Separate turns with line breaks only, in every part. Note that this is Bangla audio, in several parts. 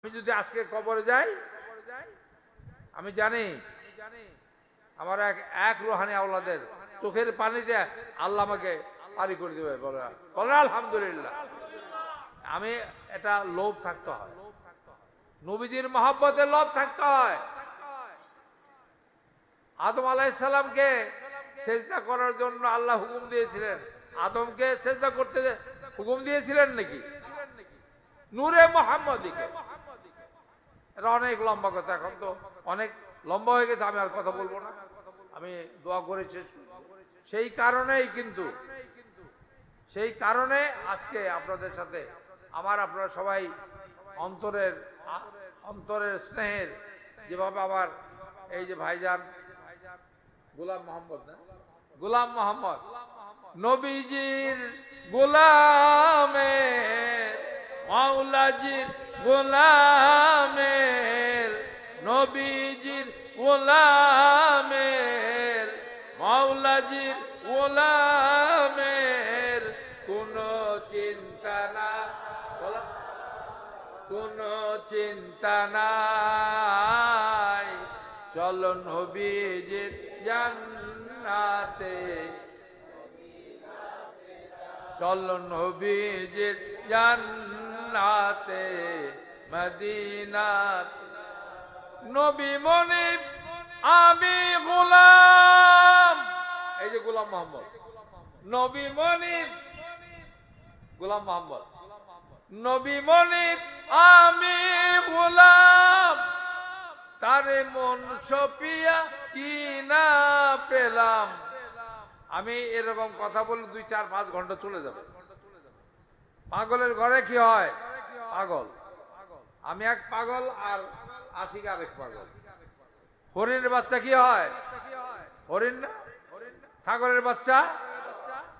আমি যদি আজকে কবরে যাই, আমি জানি আমার এক রুহানি আওলাদের চোখের পানিতে আল্লাহ আমাকে পারি করে দেবে। বলে আলহামদুলিল্লাহ। আমি এটা লোভ থাকতে হয়, নবীজির মহব্বতের লোভ থাকতে হয়। আদম আলাইহিস সালামকে সেজদা করার জন্য আল্লাহ হুকুম দিয়েছিলেন। আদমকে সেজদা করতে হুকুম দিয়েছিলেন নাকি? নূরে মুহাম্মদীকে। এটা অনেক লম্বা কথা, এখন তো অনেক লম্বা হয়ে গেছে, আমি আর কথা বলবো না। আমি দোয়া করে শেষ করব। সেই কারণে আজকে আপনাদের সাথে আপনারা সবাই অন্তরের স্নেহের, যেভাবে আমার এই যে ভাইজান গোলাম মোহাম্মদ নবীজির গোলামের, মাওলাজির গোলামের, নবীজির গোলামের, মাওলাজির গোলামের কোনো চিন্তা নাই। চলো নবীজির জান্নাতে, চলো নবীজির জান্নাতে মদিনা। নবী মনিব আমি গোলাম, এই যে গোলাম মোহাম্মদ, নবী মনিব গোলাম মোহাম্মদ, নবী মনিব আমি গোলাম, তারে মন সপিয়া কি না পেলাম। আমি এরকম কথা বললে 2-4-5 ঘন্টা চলে যাবে। পাগলের ঘরে কি হয়? পাগল। আমি এক পাগল আর আশিক আরেক পাগল। হরিণের বাচ্চা কি হয়? হরিণ না? ছাগলের বাচ্চা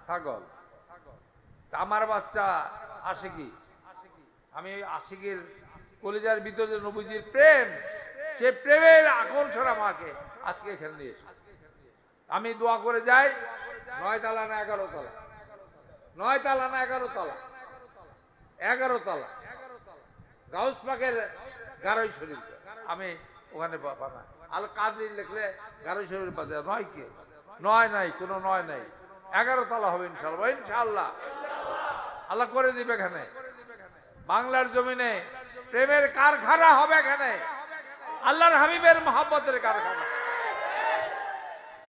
ছাগল। আমার বাচ্চা আশিকি। আমি আশিকের কলিজার ভিতরে নবীজির প্রেম, সে প্রেমের আকর্ষণ আমাকে আজকে এখানে নিয়ে এসেছে। আমি দোয়া করে যাই, 9 তলা না 11 তলা, 9 তলা না 11 তলা, 11 তলা গাউস পাকের গারোই শরীফ। আমি ওখানে বানা আল কাদরি লিখলে গারোই শরীফ বাদে 9 কে 9 নাই, কোনো 9 নাই, 11 তলা হবে ইনশাআল্লাহ। ইনশাআল্লাহ আল্লাহ করে দিবে। এখানে বাংলার জমিনে প্রেমের কারখানা হবে, এখানে আল্লাহর হাবিবের মহব্বতের কারখানা।